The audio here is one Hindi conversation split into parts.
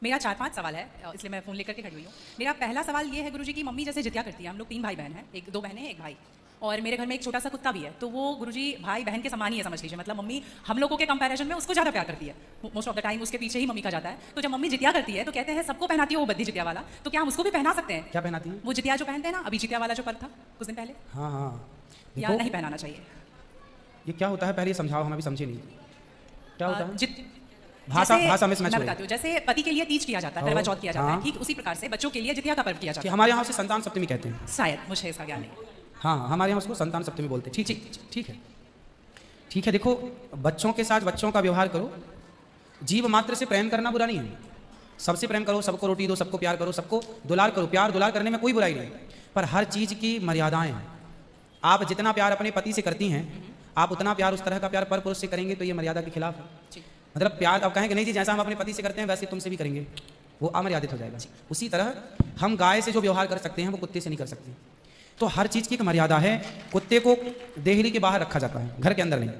मेरा 4-5 सवाल है, इसलिए मैं फ़ोन लेकर के खड़ी हुई हूँ। मेरा पहला सवाल ये है गुरुजी कि मम्मी जैसे जित्या करती है, हम लोग 3 भाई बहन हैं, 2 बहनें एक भाई, और मेरे घर में एक छोटा सा कुत्ता भी है। तो वो गुरुजी भाई बहन के समान ही है, समझ लीजिए। मतलब मम्मी हम लोगों के कंपैरिजन में उसको ज़्यादा प्यार करती है। मोस्ट ऑफ द टाइम उसके पीछे ही मम्मी का जाता है। तो जब मम्मी जित्या करती है तो कहते हैं सबको पहनाती है वो बद्दी जित्या वाला, तो क्या हम उसको भी पहना सकते हैं? क्या पहनाती है? वो जित्या जो पहनते हैं ना, अभी जित्या वाला जो पर्व था कुछ दिन पहले, हाँ हाँ, या देखो नहीं पहनाना चाहिए? ये क्या होता है पहले समझाओ, हम अभी समझे नहीं। क्या होता है? भाषा जैसे- भाषा में मैं बताती हूँ। जैसे पति के लिए तीज किया जाता है, करवा चौथ किया जाता है, हाँ। ठीक उसी प्रकार से बच्चों के लिए जित्या का पर्व किया जाता कि है। हमारे यहाँ से संतान सप्तमी कहते हैं। शायद, मुझे इसका ज्ञान नहीं। हाँ हाँ, हमारे यहाँ उसको संतान सप्तमी बोलते हैं। ठीक ठीक ठीक है, ठीक है। देखो, बच्चों के साथ बच्चों का व्यवहार करो। जीव मात्र से प्रेम करना बुरा नहीं है। सबसे प्रेम करो, सबको रोटी दो, सबको प्यार करो, सबको दुलार करो। प्यार दुलार करने में कोई बुराई नहीं, पर हर चीज़ की मर्यादाएं हैं। आप जितना प्यार अपने पति से करती हैं, आप उतना प्यार उस तरह का प्यार पर पुरुष से करेंगे तो ये मर्यादा के खिलाफ है। मतलब प्यार आप कहेंगे नहीं जी, जैसा हम अपने पति से करते हैं वैसे तुमसे भी करेंगे, वो अमर्यादित हो जाएगा। उसी तरह हम गाय से जो व्यवहार कर सकते हैं वो कुत्ते से नहीं कर सकते। तो हर चीज़ की एक मर्यादा है। कुत्ते को देहली के बाहर रखा जाता है, घर के अंदर नहीं।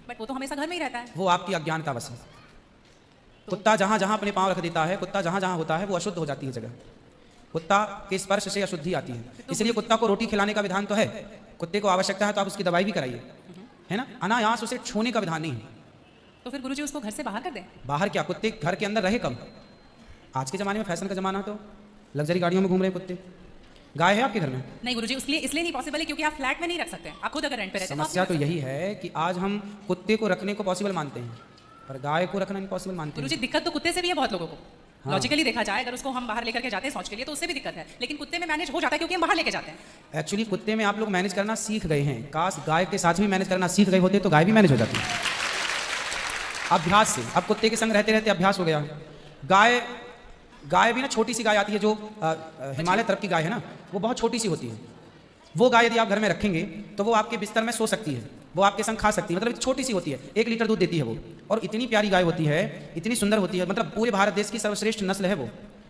बट वो तो हमेशा घर में ही रहता है। वो आपकी अज्ञानता बस है। कुत्ता जहाँ जहाँ अपने पाँव रख देता है, कुत्ता जहाँ जहाँ होता है वो अशुद्ध हो जाती है जगह। कुत्ता के स्पर्श से अशुद्धि आती है। इसलिए कुत्ता को रोटी खिलाने का विधान तो है। कुत्ते को आवश्यकता है तो आप उसकी दवाई भी कराइए, है ना। अनायास उसे छूने का विधान नहीं है। तो फिर गुरुजी उसको घर से बाहर कर दें? बाहर क्या, कुत्ते घर के अंदर रहे कब? आज के ज़माने में फैशन का ज़माना, तो लग्जरी गाड़ियों में घूम रहे कुत्ते। गाय है आपके घर में? नहीं गुरुजी, इसलिए नहीं पॉसिबल है क्योंकि आप फ्लैट में नहीं रख सकते। आप खुद अगर रेंट पे रहते हैं समस्या तो यही है कि आज हम कुत्ते को रखने को पॉसिबल मानते हैं, पर गाय को रखना इम्पॉसिबल मानते हैं। गुरुजी दिक्कत तो कुत्ते से भी है बहुत लोगों को। लॉजिकली देखा जाए, अगर उसको हम बाहर लेकर के जाते हैं शौच के लिए तो उससे भी दिक्कत है, लेकिन कुत्ते में मैनेज हो जाता है क्योंकि हम बाहर लेके जाते हैं। एक्चुअली कुत्ते में आप लोग मैनेज करना सीख गए हैं। काश गाय के साथ भी मैनेज करना सीख गए होते तो गाय भी मैनेज हो जाती है अभ्यास से। अब कुत्ते के संग रहते रहते अभ्यास हो गया। गाय भी ना, छोटी सी गाय आती है जो हिमालय तरफ की गाय है ना, वो बहुत छोटी सी होती है। वो गाय यदि आप घर में रखेंगे तो वो आपके बिस्तर में सो सकती है, वो आपके संग खा सकती है। मतलब छोटी सी होती है, 1 लीटर दूध देती है वो, और इतनी प्यारी गाय होती है, इतनी सुंदर होती है। मतलब पूरे भारत देश की सर्वश्रेष्ठ नस्ल है वो,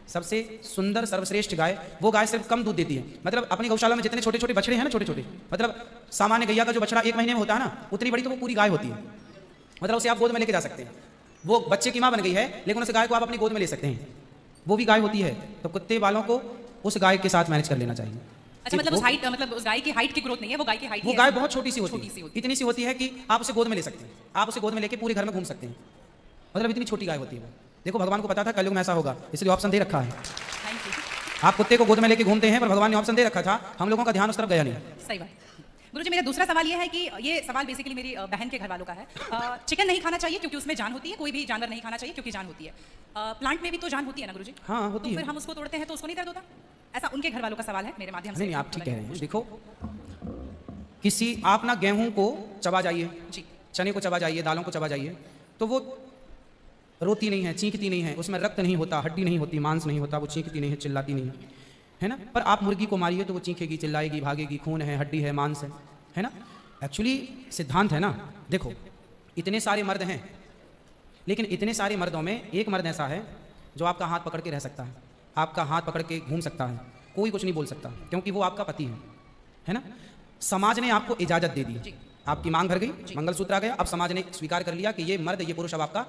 सबसे सुंदर सर्वश्रेष्ठ गाय। वो गाय सिर्फ कम दूध देती है। मतलब अपनी गौशाला में जितने छोटे छोटे बछड़े हैं ना, छोटे छोटे, मतलब सामान्य गैया का जो बछड़ा 1 महीने में होता है ना, उतनी बड़ी तो वो पूरी गाय होती है। मतलब उसे आप गोद में लेके जा सकते हैं। वो बच्चे की माँ बन गई है, लेकिन उस गाय को आप अपनी गोद में ले सकते हैं, वो भी गाय होती है। तो कुत्ते वालों को उस गाय के साथ मैनेज कर लेना चाहिए। अच्छा, मतलब उस हाइट, मतलब उस गाय की हाइट की ग्रोथ नहीं है, वो गाय की हाइट, वो गाय बहुत छोटी सी होती है, इतनी सी होती है कि आप उसे गोद में ले सकते हैं, आप उसे गोद में लेके पूरे घर में घूम सकते हैं। मतलब इतनी छोटी गाय होती है वो। देखो, भगवान को पता था कलयुग में ऐसा होगा, इसलिए ऑप्शन दे रखा है। आप कुत्ते को गोद में लेके घूमते हैं, पर भगवान ने ऑप्शन दे रखा था, हम लोगों का ध्यान उस तरफ गया नहीं। सही बात। गुरुजी, मेरा दूसरा सवाल ये है कि ये सवाल बेसिकली मेरी बहन के घर वालों का है। चिकन नहीं खाना चाहिए क्योंकि उसमें जान होती है, कोई भी जानवर नहीं खाना चाहिए क्योंकि जान होती है। प्लांट में भी तो जान होती है ना गुरुजी? हाँ, होती तो है। फिर हम उसको तोड़ते हैं तो उसको नहीं दर्द होता? ऐसा उनके घर वालों का सवाल है, मेरे माध्यम से। नहीं, आप ठीक कह रहे हैं। देखो, आप ना गेहूं को चबा जाइए, चने को चबा जाइए, दालों को चबा जाइए, तो वो रोती नहीं है, चीखती नहीं है, उसमें रक्त नहीं होता, हड्डी नहीं होती, मांस नहीं होता, वो चीखती नहीं है, चिल्लाती नहीं है ना। पर आप मुर्गी को मारिए तो वो चीखेगी, चिल्लाएगी, भागेगी, खून है, हड्डी है, मांस है ना। एक्चुअली सिद्धांत है ना। देखो, इतने सारे मर्द हैं, लेकिन इतने सारे मर्दों में एक मर्द ऐसा है जो आपका हाथ पकड़ के रह सकता है, आपका हाथ पकड़ के घूम सकता है, कोई कुछ नहीं बोल सकता, क्योंकि वो आपका पति है ना। समाज ने आपको इजाजत दे दी, आपकी मांग भर गई, मंगलसूत्र आ गया, अब समाज ने स्वीकार कर लिया कि ये मर्द, ये पुरुष अब आपका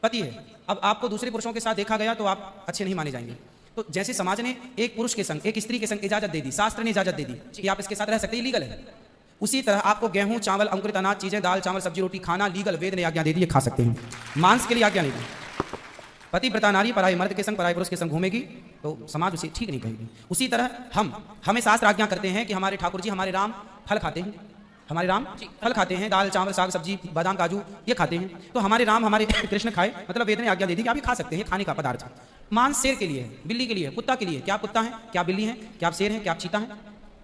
पति है। अब आपको दूसरे पुरुषों के साथ देखा गया तो आप अच्छे नहीं माने जाएंगे। तो जैसे समाज ने एक पुरुष के संग, एक स्त्री के संग इजाजत दे दी, शास्त्र ने इजाजत दे दी कि आप इसके साथ रह सकते हैं, लीगल है, उसी तरह आपको गेहूं, चावल, अंकुरित अनाज चीजें, दाल, चावल, सब्जी, रोटी खाना लीगल, वेद ने आज्ञा दे दी, खा सकते हैं। मांस के लिए आज्ञा नहीं दी। पतिव्रता नारी पराये मर्द के संग, पराये पुरुष के संग घूमेगी तो समाज उसे ठीक नहीं कहेगी। उसी तरह हमें शास्त्र आज्ञा करते हैं कि हमारे ठाकुर जी, हमारे राम फल खाते हैं, हमारे राम फल खाते हैं, दाल, चावल, साग, सब्जी, बादाम, काजू ये खाते हैं। तो हमारे राम, हमारे कृष्ण खाए, मतलब वेद ने आज्ञा दे दी कि आप ये खा सकते हैं, खाने का पदार्थ। मांस शेर के लिए है, बिल्ली के लिए है, कुत्ता के लिए। क्या आप कुत्ता हैं? क्या बिल्ली हैं? क्या आप शेर हैं? क्या आप चीता हैं?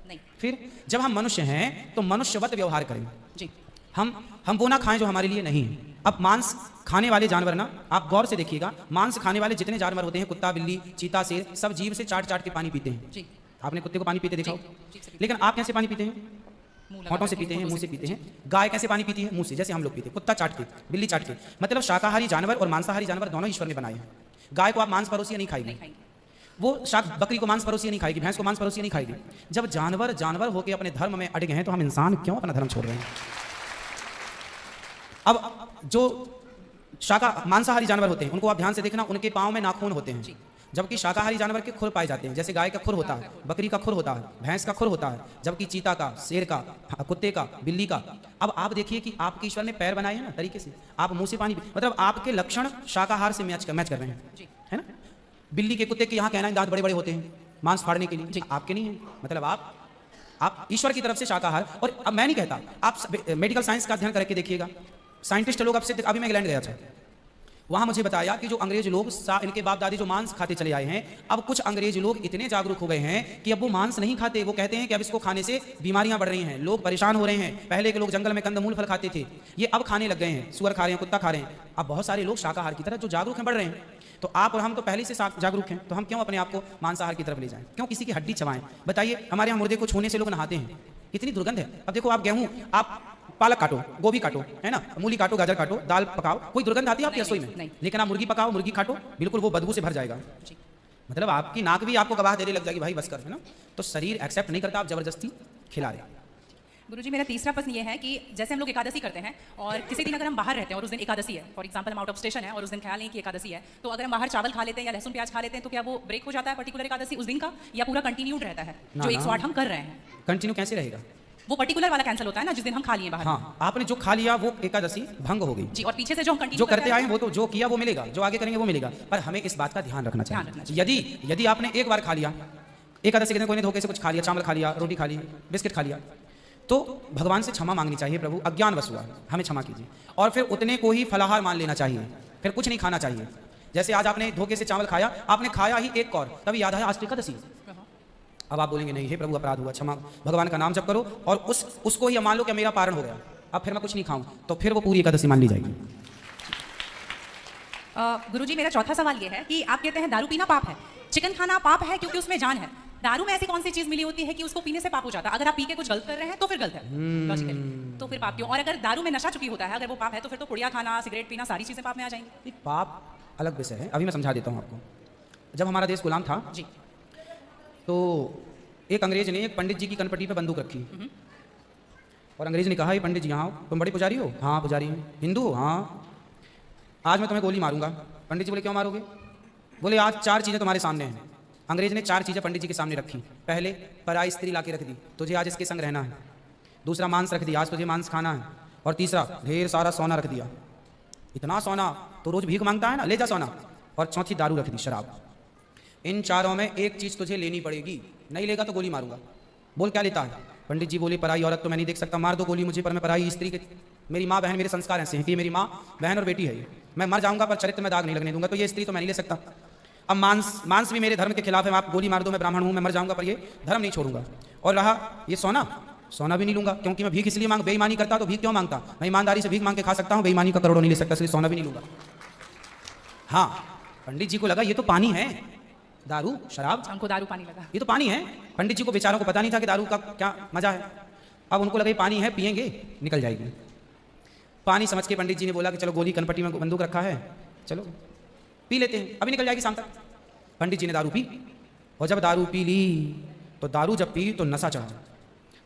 नहीं। फिर जब हम मनुष्य हैं तो मनुष्यवत व्यवहार करें जी। हम वो ना खाएं जो हमारे लिए नहीं है। अब मांस खाने वाले जानवर ना, आप गौर से देखिएगा, मांस खाने वाले जितने जानवर होते हैं, कुत्ता, बिल्ली, चीता, शेर, सब जीभ से चाट चाट के पानी पीते हैं जी। आपने कुत्ते को पानी पीते देखा हो? लेकिन आप कैसे पानी पीते हैं? होठों से पीते हैं, मुंह से पीते हैं। गाय कैसे पानी पीती है? मुंह से, जैसे हम लोग पीते हैं। कुत्ता चाट के, बिल्ली चाट के। मतलब शाकाहारी जानवर और मांसाहारी जानवर दोनों ईश्वर ने बनाए हैं। गाय को आप मांस परोसिए नहीं खाएगी, वो बकरी को मांस परोसिए नहीं खाएगी, भैंस को मांस परोसिए नहीं खाएगी। जब जानवर होकर अपने धर्म में अड़े हैं तो हम इंसान क्यों अपना धर्म छोड़ रहे हैं? अब जो मांसाहारी जानवर होते हैं, उनको आप ध्यान से देखना, उनके पाँव में नाखून होते हैं, जबकि शाकाहारी जानवर के खुर पाए जाते हैं। जैसे गाय का खुर होता है, बकरी का खुर होता है, भैंस का खुर होता है, जबकि चीता का, शेर का, कुत्ते का, बिल्ली का। अब आप देखिए कि आपके ईश्वर ने पैर बनाए हैं ना तरीके से, आप मुंह से पानी, मतलब आपके लक्षण शाकाहार से मैच कर रहे हैं, है ना। बिल्ली के, कुत्ते के यहाँ कहना है दांत बड़े बड़े होते हैं मांस फाड़ने के लिए, आपके नहीं है। मतलब आप ईश्वर की तरफ से शाकाहार। और अब मैं नहीं कहता, आप मेडिकल साइंस का अध्ययन करके देखिएगा, साइंटिस्ट लोग आपसे, अभी मैं इंग्लैंड गया था, वहां मुझे बताया कि जो अंग्रेज लोग, इनके बाप दादी जो मांस खाते चले आए हैं, अब कुछ अंग्रेज लोग इतने जागरूक हो गए हैं कि अब वो मांस नहीं खाते। वो कहते हैं कि अब इसको खाने से बीमारियां बढ़ रही हैं, लोग परेशान हो रहे हैं। पहले के लोग जंगल में कंदमूल फल खाते थे, ये अब खाने लग गए हैं, सुअर खा रहे हैं, कुत्ता खा रहे हैं। अब बहुत सारे लोग शाकाहार की तरफ जो जागरूक हैं, बढ़ रहे हैं। तो आप और हम तो पहले से जागरूक हैं, तो हम क्यों अपने आप को मांसाहार की तरफ ले जाएं? क्यों किसी की हड्डी चबाएं? बताइए, हमारे यहाँ मुर्दे को छूने से लोग नहाते हैं, कितनी दुर्गंध है। अब देखो, आप गेहूं, आप पालक काटो, गोभी काटो, है ना, मूली काटो, गाजर काटो, दाल पकाओ, कोई दुर्गंध आती है आपकी रसोई में? लेकिन आप मुर्गी पकाओ, मुर्गी काटो, बिल्कुल वो बदबू से भर जाएगा। मतलब आपकी नाक भी आपको गवाह देने लग जाएगी, भाई बस कर, है ना। तो शरीर एक्सेप्ट नहीं करता, आप जबरदस्ती खिला रहे। गुरुजी, मेरा तीसरा प्रश्न ये है कि जैसे हम लोग एकादशी करते हैं और किसी दिन अगर हम बाहर रहते हैं और उस दिन एकादशी है, फॉर एग्जांपल हम आउट ऑफ स्टेशन है और उस दिन ख्याल नहीं कि एकादशी है, तो अगर हम बाहर चावल खा लेते हैं या लहसुन प्याज खा लेते हैं, तो क्या वो ब्रेक हो जाता है पर्टिकुलर एकादशी उस दिन का, या पूरा कंटिन्यूड रहता है जो 108 हम कर रहे हैं? कंटिन्यू कैसे रहेगा? वो पर्टिकुलर वाला कैंसिल होता है ना जिस दिन हम खा लिए बाहर। हाँ, आपने जो खा लिया वो एकादशी भंग हो गई जी, और पीछे से जो हम कंटिन्यू जो करते आए वो तो जो किया वो मिलेगा, जो आगे करेंगे वो मिलेगा। पर हमें इस बात का ध्यान रखना चाहिए। यदि आपने एक बार खा लिया एकादशी के दिन, कोई ने धोखे से कुछ खा लिया, चावल खा लिया, रोटी खा ली, बिस्किट खा लिया, तो भगवान से क्षमा मांगनी चाहिए, प्रभु अज्ञान वश हुआ, हमें क्षमा कीजिए। और फिर उतने को ही फलाहार मान लेना चाहिए, फिर कुछ नहीं खाना चाहिए। जैसे आज आपने धोखे से चावल खाया, आपने खाया ही एक कौर, तभी याद आया आज तो एकादशी। अब आप बोलेंगे नहीं, हे प्रभु अपराध हुआ, क्षमा, भगवान का नाम जप करो और उसको ही मान लो कि मेरा पारण हो गया, अब फिर मैं कुछ नहीं खाऊं, तो फिर वो पूरी एकादशी मान ली जाएगी। गुरुजी, मेरा चौथा सवाल ये है कि आप कहते हैं दारू पीना पाप है, चिकन खाना पाप है क्योंकि उसमें जान है। दारू में ऐसी कौन सी चीज मिली होती है कि उसको पीने से पाप हो जाता है? अगर आप पी के कुछ गलत कर रहे हैं तो फिर गलत है लॉजिकली, तो फिर पाप क्यों? और अगर दारू में नशा चुकी होता है, अगर वो पाप है, तो फिर तो पुड़िया खाना, सिगरेट पीना, सारी चीजें पाप में आ जाएंगी। पाप अलग विषय है, अभी मैं समझा देता हूँ आपको। जब हमारा देश गुलाम था जी, तो एक अंग्रेज ने एक पंडित जी की कनपटी पे बंदूक रखी और अंग्रेज ने कहा, ये पंडित जी यहाँ तुम बड़े पुजारी हो? हाँ पुजारी हैं। हिंदू हो? हाँ। आज मैं तुम्हें गोली मारूंगा। पंडित जी बोले, क्यों मारोगे? बोले, आज 4 चीज़ें तुम्हारे सामने हैं। अंग्रेज ने 4 चीज़ें पंडित जी के सामने रखी। पहले, पराई स्त्री ला के रख दी, तुझे आज इसके संग रहना है। दूसरा, मांस रख दिया, आज तुझे मांस खाना है। और तीसरा, ढेर सारा सोना रख दिया। इतना सोना तो रोज भीख मांगता है ना, ले जा सोना। और चौथी, दारू रख दी, शराब। इन 4 में एक चीज़ तुझे लेनी पड़ेगी, नहीं लेगा तो गोली मारूंगा। बोल, क्या लेता है? पंडित जी बोले, पराई औरत तो मैं नहीं देख सकता, मार दो गोली मुझे, पर मैं पराई स्त्री के, मेरी माँ बहन, मेरे संस्कार ऐसे हैं कि मेरी माँ बहन और बेटी है, मैं मर जाऊंगा पर चरित्र में दाग नहीं लगने दूंगा, तो ये स्त्री तो मैं नहीं ले सकता। अब मांस भी मेरे धर्म के खिलाफ है, आप गोली मार दो, मैं ब्राह्मण हूँ, मैं मर जाऊंगा, पर ये धर्म नहीं छोड़ूंगा। और रहा ये सोना भी नहीं लूंगा, क्योंकि मैं भीख इसलिए बेईमानी करता तो भीख क्यों मांगता? मैं ईमानदारी से भीख मांग के खा सकता हूँ, बेईमानी का करोड़ों नहीं ले सकता, इसलिए सोना भी नहीं लूंगा। हाँ, पंडित जी को लगा ये तो पानी है, दारू शराब, हमको दारू पानी लगा, ये तो पानी है। पंडित जी को बेचारों को पता नहीं था कि दारू का क्या मजा है। अब उनको लगा ये पानी है, पिएंगे निकल जाएगी। पानी समझ के पंडित जी ने बोला कि चलो गोली कनपटी में बंदूक रखा है, चलो पी लेते हैं, अभी निकल जाएगी शाम तक। पंडित जी ने दारू पी, और जब दारू पी ली तो दारू जब पी तो नशा चढ़ा,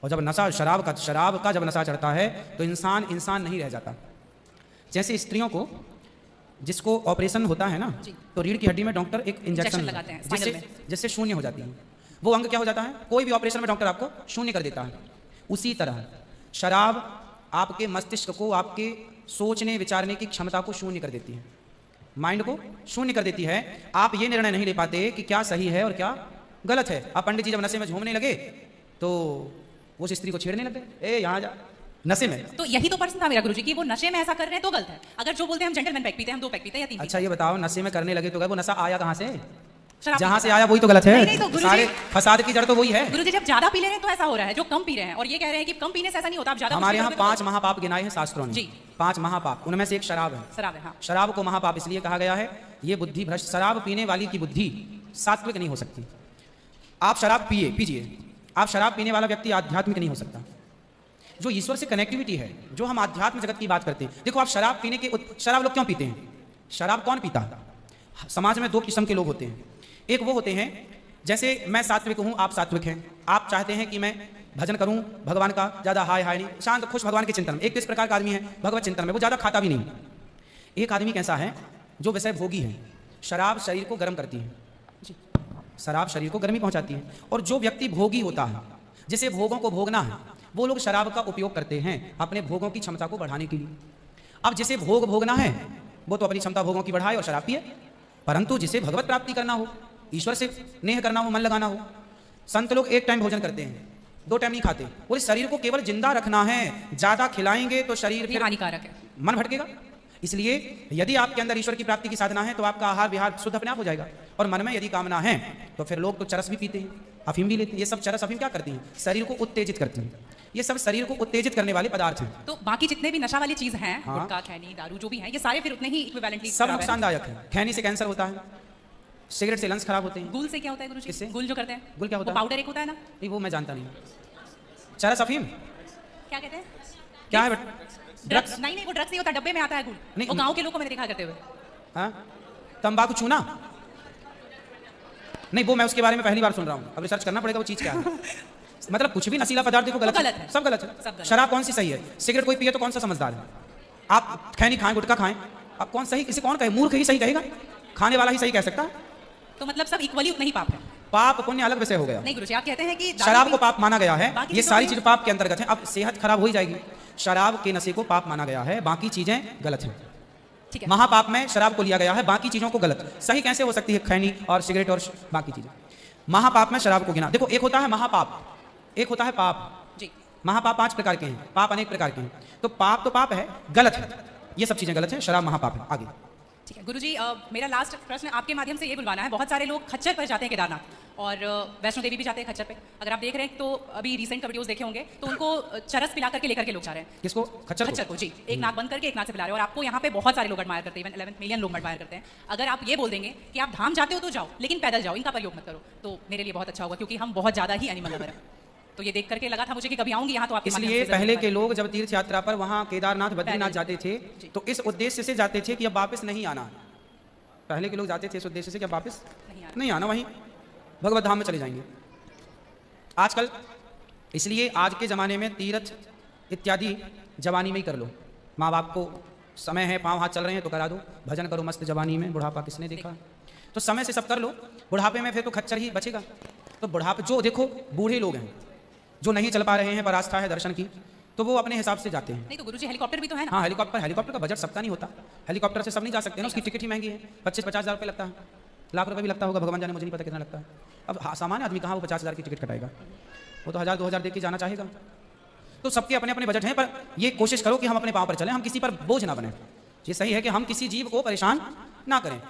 और जब नशा शराब का जब नशा चढ़ता है तो इंसान नहीं रह जाता। जैसे स्त्रियों को जिसको ऑपरेशन होता है ना, तो रीढ़ की हड्डी में डॉक्टर एक इंजेक्शन लगाते हैं जिससे शून्य हो जाती है, वो अंग क्या हो जाता है? कोई भी ऑपरेशन में डॉक्टर आपको शून्य कर देता है। उसी तरह शराब आपके मस्तिष्क को, आपके सोचने विचारने की क्षमता को शून्य कर देती है, माइंड को शून्य कर देती है। आप ये निर्णय नहीं ले पाते कि क्या सही है और क्या गलत है। अब पंडित जी जब नशे में झूमने लगे तो वो उस स्त्री को छेड़ने लगे, ए यहाँ जा, नशे में। तो यही तो प्रश्न था मेरा गुरुजी कि वो नशे में ऐसा कर रहे हैं तो गलत है। अगर जो बोलते हैं हम जेंटलमैन पैक पीते हैं, हम 2 पैक पीते हैं या 3। अच्छा ये बताओ, नशे में करने लगे तो वो नशा आया कहाँ से? जहाँ से आया वही तो गलत है। नहीं, तो सारे फसाद की जड़ तो वही है। गुरुजी जब ज्यादा पी ले रहे हैं तो ऐसा हो रहा है, जो कम पी रहे हैं और ये कह रहे हैं कि कम पीने से ऐसा नहीं होता, आप ज्यादा। हमारे यहाँ 5 महापाप गिनाए हैं शास्त्रों ने। 5 महापाप, उनमें से एक शराब है। हाँ। शराब को महापाप इसलिए कहा गया है, ये बुद्धि भ्रष्ट, शराब पीने वाली की बुद्धि सात्विक नहीं हो सकती। आप शराब पीजिए, आप शराब पीने वाला व्यक्ति आध्यात्मिक नहीं हो सकता। जो ईश्वर से कनेक्टिविटी है, जो हम आध्यात्म जगत की बात करते हैं, देखो आप शराब पीने के, शराब लोग क्यों पीते हैं? शराब कौन पीता है? समाज में 2 किस्म के लोग होते हैं। एक वो होते हैं, जैसे मैं सात्विक हूं, आप सात्विक हैं, आप चाहते हैं कि मैं भजन करूं भगवान का, ज्यादा हाय नहीं, शांत खुश भगवान के चिंतन में। एक तो इस प्रकार का आदमी है भगवत चिंतन में, वो ज्यादा खाता भी नहीं। एक आदमी कैसा है जो विषय भोगी है। शराब शरीर को गर्म करती है जी। शराब शरीर को गर्मी पहुंचाती है। और जो व्यक्ति भोगी होता है, जिसे भोगों को भोगना है, वो लोग शराब का उपयोग करते हैं अपने भोगों की क्षमता को बढ़ाने के लिए। अब जिसे भोग भोगना है वो तो अपनी क्षमता भोगों की बढ़ाए और शराब पिए, परंतु जिसे भगवत प्राप्ति करना हो, ईश्वर से नेह करना हो, मन लगाना हो, संत लोग एक टाइम भोजन करते हैं, 2 टाइम नहीं खाते। और इस शरीर को केवल जिंदा रखना है, ज्यादा खिलाएंगे तो शरीर ये फिर हानिकारक है। मन भटकेगा। इसलिए यदि आपके अंदर ईश्वर की प्राप्ति की साधना है तो आपका आहार विहार शुद्ध अपने आप हो जाएगा। और मन में यदि कामना है तो फिर लोग तो चरस भी पीते हैं, अफीम भी लेते हैं। ये सब चरस अफीम क्या करती हैं? शरीर को उत्तेजित करती हैं। ये सब शरीर को उत्तेजित करने वाले पदार्थ हैं। तो बाकी जितने भी नशा वाली चीज हैं, हाँ। गुटखा, खैनी, दारू जो भी हैं, ये सारे फिर उतने ही इक्विवेलेंटली सब नुकसानदायक है। खैनी से कैंसर होता है, सिगरेट से लंग्स खराब होते हैं। गुल से क्या होता है गुरुजी? किससे? गुल जो करते हैं, गुल क्या होता वो है? पाउडर एक होता है ना, नहीं वो मैं जानता नहीं। चरस अफीम क्या कहते हैं? क्या है? ड्रग्स? नहीं वो ड्रग्स नहीं होता, डब्बे में आता है गुल। नहीं, वो गांव के लोग को मैंने देखा करते हुए। हाँ, तंबाकू चूना? नहीं वो मैं उसके बारे में पहली बार सुन रहा हूँ, अब रिसर्च करना पड़ेगा वो चीज़ क्या है। मतलब कुछ भी नशीला पदार्थ देखो गलत गलत है। सब गलत सब है। गलत। शराब कौन सी सही है? सिगरेट कोई पिए तो कौन सा समझदार है? आप खैनी खाएं, गुटखा खाएं, आप कौन सही, किसी कौन कहे? मूर्ख ही सही कहेगा, खाने वाला ही सही कह सकता है। तो मतलब सब इक्वली उतना ही पाप है? पाप पुण्य अलग विषय हो गया। नहीं गुरुजी, आप कहते हैं कि शराब को पाप माना गया है, बाकी ये चीजों सारी में- चीज पाप के अंतर्गत है। अब सेहत खराब हो ही जाएगी। शराब के नशे को पाप माना गया है, बाकी चीजें गलत हैं। ठीक है। महापाप में शराब को लिया गया है, बाकी चीजों को गलत। सही कैसे हो सकती है खैनी और सिगरेट और बाकी चीजें? महापाप में शराब को गिना। देखो एक होता है महापाप, एक होता है पाप। जी। महापाप 5 प्रकार के हैं, पाप अनेक प्रकार के हैं। तो पाप है, गलत है, ये सब चीजें गलत हैं। शराब महापाप है। आगे ठीक है गुरुजी, मेरा लास्ट प्रश्न आपके माध्यम से ये बुलवाना है। बहुत सारे लोग खच्चर पर जाते हैं केदारनाथ, और वैष्णो देवी भी जाते हैं खच्चर पे। अगर आप देख रहे हैं तो अभी रिसेंट का वीडियोस देखे होंगे, तो उनको चरस पिला करके लेकर के लोग जा रहे हैं। किसको? खच्चर को जी, एक नाक बंद करके एक नाक से पिला रहे हैं। और आपको यहाँ पे बहुत सारे लोग एडमायर करते हैं, इवन 11 मिलियन लोग एडमायर करते हैं। अगर आप ये बोल देंगे कि आप धाम जाते हो तो जाओ, लेकिन पैदल जाओ, इनका प्रयोग मत करो, तो मेरे लिए बहुत अच्छा होगा, क्योंकि हम बहुत ज़्यादा ही एनिमल लवर हैं। तो ये देख करके लगा था मुझे कि कभी आऊंगी यहाँ तो आपके माध्यम इसलिए से जरूर पहले के बताएं। लोग जब तीर्थ यात्रा पर वहाँ केदारनाथ बद्रीनाथ जाते थे जी। तो इस उद्देश्य से जाते थे कि अब वापस नहीं आना। पहले के लोग जाते थे इस उद्देश्य से कि अब वापस नहीं आना, वहीं भगवत धाम में चले जाएंगे। आजकल इसलिए आज के ज़माने में तीर्थ इत्यादि जवानी में ही कर लो। माँ बाप को समय है, पाँव हाथ चल रहे हैं तो करा दो, भजन करो मस्त जवानी में। बुढ़ापा किसने देखा? तो समय से सब कर लो, बुढ़ापे में फिर तो खच्चर ही बचेगा। तो बुढ़ापे जो देखो बूढ़े लोग हैं जो नहीं चल पा रहे हैं पर आस्था है दर्शन की, तो वो अपने हिसाब से जाते हैं। नहीं तो गुरुजी हेलीकॉप्टर भी तो है ना? हाँ हेलीकॉप्टर का बजट सबका नहीं होता। हेलीकॉप्टर से सब नहीं जा सकते ना, उसकी टिकट ही महंगी है, 25-50 हज़ार रुपये लगता है, लाख रुपये भी लगता होगा, भगवान जाने, मुझे नहीं पता कितना लगता है। अब सामान्य आदमी कहाँ वो 50 हज़ार की टिकट कटाएगा? वो तो 1000-2000 दे के जाना चाहेगा। तो सबके अपने अपने बजट हैं, पर ये कोशिश करो कि हम अपने पाँव पर चलें, हम किसी पर बोझ ना बने। ये सही है कि हम किसी जीव को परेशान ना करें।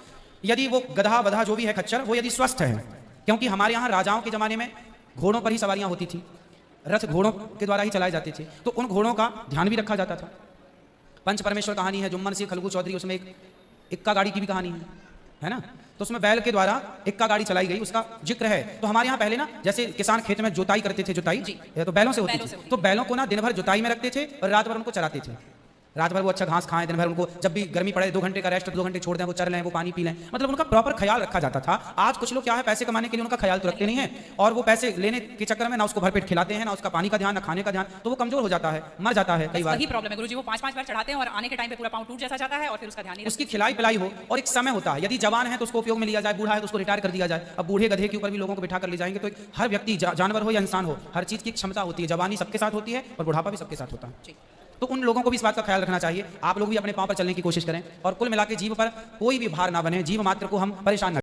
यदि वो गधा बधा जो भी है खच्चर, वो यदि स्वस्थ है, क्योंकि हमारे यहाँ राजाओं के ज़माने में घोड़ों पर ही सवारियाँ होती थी, रथ घोड़ों के द्वारा ही चलाए जाते थे, तो उन घोड़ों का ध्यान भी रखा जाता था। पंच परमेश्वर कहानी है, जुम्मन सिंह खलगू चौधरी, उसमें एक इक्का गाड़ी की भी कहानी है ना? तो उसमें बैल के द्वारा इक्का गाड़ी चलाई गई, उसका जिक्र है। तो हमारे यहाँ पहले ना जैसे किसान खेत में जुताई करते थे, जुताई तो बैलों से होती थी, तो बैलों को ना दिन भर जुताई में रखते थे और रात भर उनको चराते थे। रात भर वो अच्छा घास खाएं, दिन भर उनको जब भी गर्मी पड़े 2 घंटे का रेस्ट, 2 घंटे छोड़ दें, वो चर लें, वो पानी पी लें, मतलब उनका प्रॉपर ख्याल रखा जाता था। आज कुछ लोग क्या है, पैसे कमाने के लिए उनका ख्याल तो रखते नहीं है, और वो पैसे लेने के चक्कर में ना उसको भरपेट खिलाते हैं, ना उसका पानी का ध्यान, ना खाने का ध्यान, तो वो कमजोर हो जाता है, मर जाता है कई बार। वही प्रॉब्लम है गुरुजी, वो 5-5 बार चढ़ाते हैं और आने के टाइम पे पूरा पाँव टूट जैसा जाता है और फिर उसका ध्यान नहीं उसकी खिलाई पिलाई हो, और एक समय होता है, यदि जवान है तो उसको उपयोग में लिया जाए, बूढ़ा है तो उसको रिटायर कर दिया जाए। अब बूढ़े गधे के ऊपर भी लोगों को बिठा कर ले जाएंगे, तो हर व्यक्ति जानवर हो या इंसान हो, हर चीज़ की क्षमता होती है। जवानी सबके साथ होती है और बुढ़ापा भी सबके साथ होता है। तो उन लोगों को भी इस बात का ख्याल रखना चाहिए। आप लोग भी अपने पाँव पर चलने की कोशिश करें, और कुल मिला के जीव पर कोई भी भार ना बने, जीव मात्र को हम परेशान न